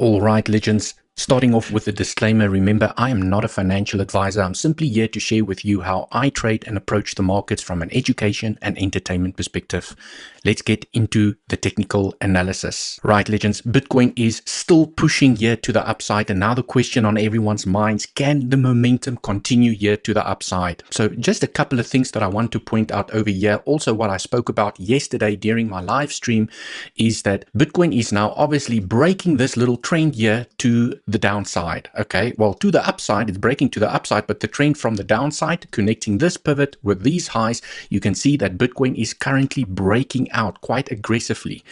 All right, legends. Starting off with a disclaimer, remember, I am not a financial advisor. I'm simply here to share with you how I trade and approach the markets from an education and entertainment perspective. Let's get into the technical analysis. Right, legends, Bitcoin is still pushing here to the upside. And now the question on everyone's minds, can the momentum continue here to the upside? So just a couple of things that I want to point out over here. Also, what I spoke about yesterday during my live stream is that Bitcoin is now obviously breaking this little trend here to the downside. Okay, well, to the upside, it's breaking to the upside, but the trend from the downside, connecting this pivot with these highs, you can see that Bitcoin is currently breaking out quite aggressively.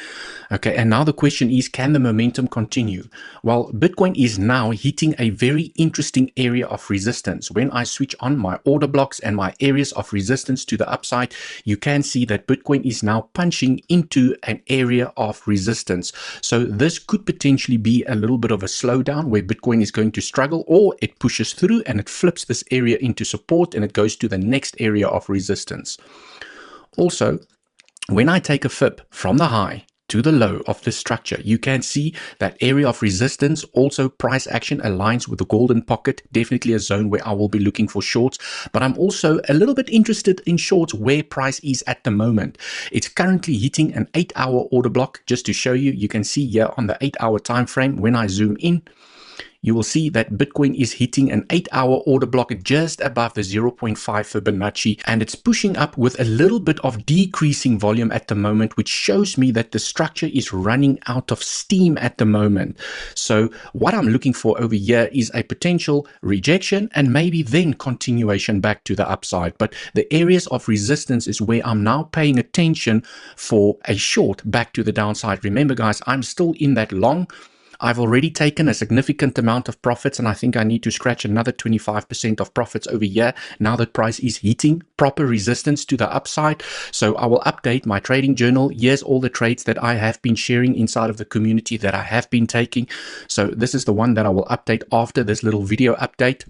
Okay, and now the question is, can the momentum continue? Well, Bitcoin is now hitting a very interesting area of resistance. When I switch on my order blocks and my areas of resistance to the upside, you can see that Bitcoin is now punching into an area of resistance. So this could potentially be a little bit of a slowdown where Bitcoin is going to struggle, or it pushes through and it flips this area into support and it goes to the next area of resistance. Also, when I take a fib from the high to the low of this structure, you can see that area of resistance, also price action aligns with the golden pocket, definitely a zone where I will be looking for shorts, but I'm also a little bit interested in shorts where price is at the moment. It's currently hitting an 8-hour order block. Just to show you, you can see here on the 8-hour time frame, when I zoom in, you will see that Bitcoin is hitting an 8-hour order block just above the 0.5 Fibonacci, and it's pushing up with a little bit of decreasing volume at the moment, which shows me that the structure is running out of steam at the moment. So what I'm looking for over here is a potential rejection and maybe then continuation back to the upside. But the areas of resistance is where I'm now paying attention for a short back to the downside. Remember, guys, I'm still in that long. I've already taken a significant amount of profits, and I think I need to scratch another 25% of profits over here now that price is hitting proper resistance to the upside. So I will update my trading journal. Here's all the trades that I have been sharing inside of the community that I have been taking. So this is the one that I will update after this little video update.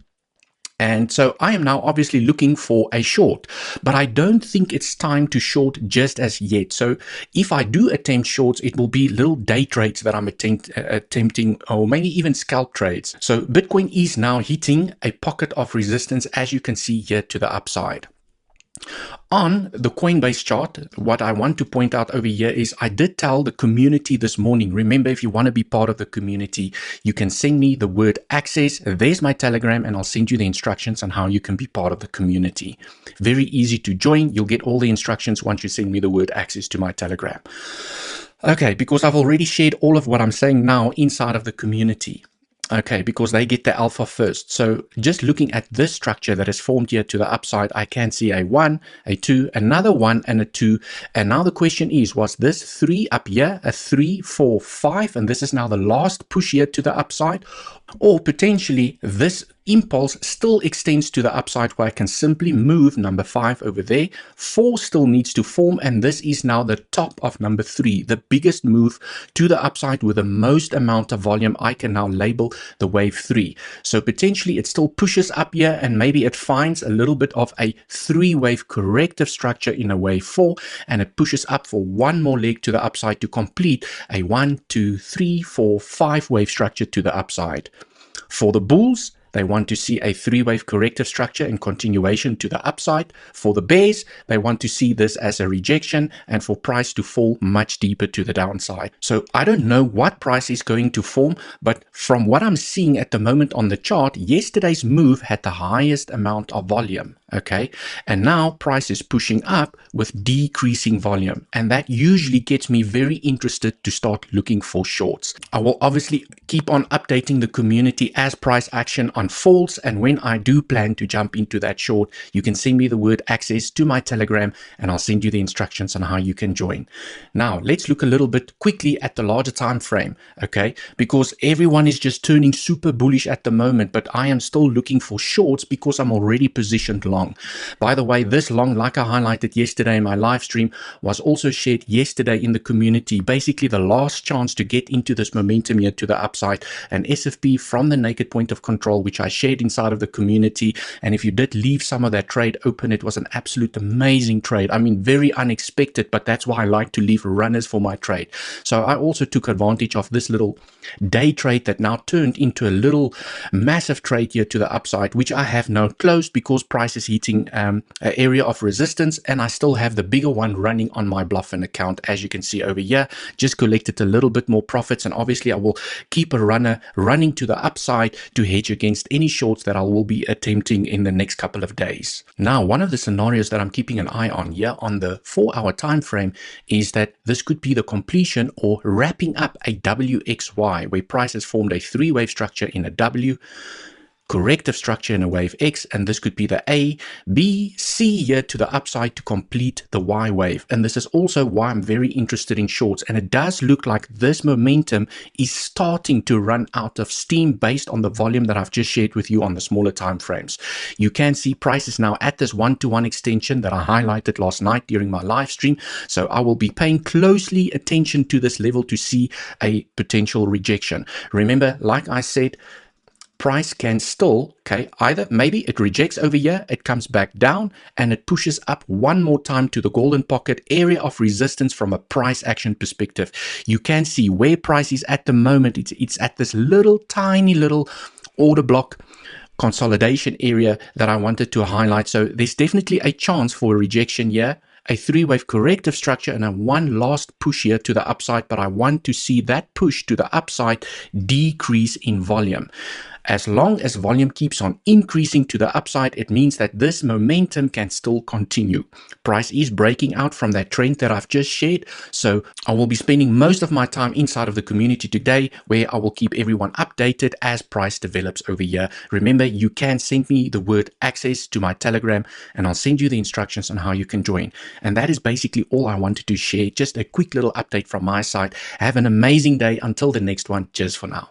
And so I am now obviously looking for a short, but I don't think it's time to short just as yet. So if I do attempt shorts, it will be little day trades that I'm attempting, or maybe even scalp trades. So Bitcoin is now hitting a pocket of resistance, as you can see here to the upside. On the Coinbase chart, what I want to point out over here is I did tell the community this morning, remember, if you want to be part of the community, you can send me the word access. There's my Telegram, and I'll send you the instructions on how you can be part of the community. Very easy to join. You'll get all the instructions once you send me the word access to my Telegram. Okay, because I've already shared all of what I'm saying now inside of the community. Okay, because they get the alpha first. So just looking at this structure that is formed here to the upside, I can see a 1, a 2, another 1, and a 2. And now the question is, was this 3 up here, a 3, 4, 5, and this is now the last push here to the upside? Or potentially this impulse still extends to the upside where I can simply move number 5 over there. 4 still needs to form, and this is now the top of number 3, the biggest move to the upside with the most amount of volume. I can now label the wave 3. So potentially it still pushes up here, and maybe it finds a little bit of a 3-wave corrective structure in a wave 4, and it pushes up for one more leg to the upside to complete a 1, 2, 3, 4, 5 wave structure to the upside. For the bulls, they want to see a 3-wave corrective structure and continuation to the upside. For the bears, they want to see this as a rejection and for price to fall much deeper to the downside. So I don't know what price is going to form, but from what I'm seeing at the moment on the chart, yesterday's move had the highest amount of volume. Okay, and now price is pushing up with decreasing volume, and that usually gets me very interested to start looking for shorts. I will obviously keep on updating the community as price action unfolds, and when I do plan to jump into that short, you can send me the word access to my Telegram, and I'll send you the instructions on how you can join. Now let's look a little bit quickly at the larger time frame, okay, because everyone is just turning super bullish at the moment, but I am still looking for shorts because I'm already positioned long. long. By the way, this long, like I highlighted yesterday in my live stream, was also shared yesterday in the community. Basically, the last chance to get into this momentum here to the upside, an SFP from the naked point of control, which I shared inside of the community. And if you did leave some of that trade open, it was an absolute amazing trade. I mean, very unexpected, but that's why I like to leave runners for my trade. So I also took advantage of this little day trade that now turned into a little massive trade here to the upside, which I have now closed because price is hitting an area of resistance, and I still have the bigger one running on my Bluffin account. As you can see over here, just collected a little bit more profits, and obviously I will keep a runner running to the upside to hedge against any shorts that I will be attempting in the next couple of days. Now, one of the scenarios that I'm keeping an eye on here on the 4-hour time frame is that this could be the completion or wrapping up a WXY, where price has formed a 3-wave structure in a W, corrective structure in a wave X, and this could be the A, B, C here to the upside to complete the Y wave. And this is also why I'm very interested in shorts, and it does look like this momentum is starting to run out of steam based on the volume that I've just shared with you on the smaller time frames. You can see price is now at this 1-to-1 extension that I highlighted last night during my live stream, so I will be paying closely attention to this level to see a potential rejection. Remember, like I said, price can still, either maybe it rejects over here, it comes back down, and it pushes up one more time to the golden pocket area of resistance from a price action perspective. You can see where price is at the moment. It's at this little tiny little order block consolidation area that I wanted to highlight. So there's definitely a chance for a rejection here, a 3-wave corrective structure, and a one last push here to the upside, but I want to see that push to the upside decrease in volume. As long as volume keeps on increasing to the upside, it means that this momentum can still continue. Price is breaking out from that trend that I've just shared, so I will be spending most of my time inside of the community today, where I will keep everyone updated as price develops over here. Remember, you can send me the word access to my Telegram, and I'll send you the instructions on how you can join. And that is basically all I wanted to share, just a quick little update from my side. Have an amazing day. Until the next one, cheers for now.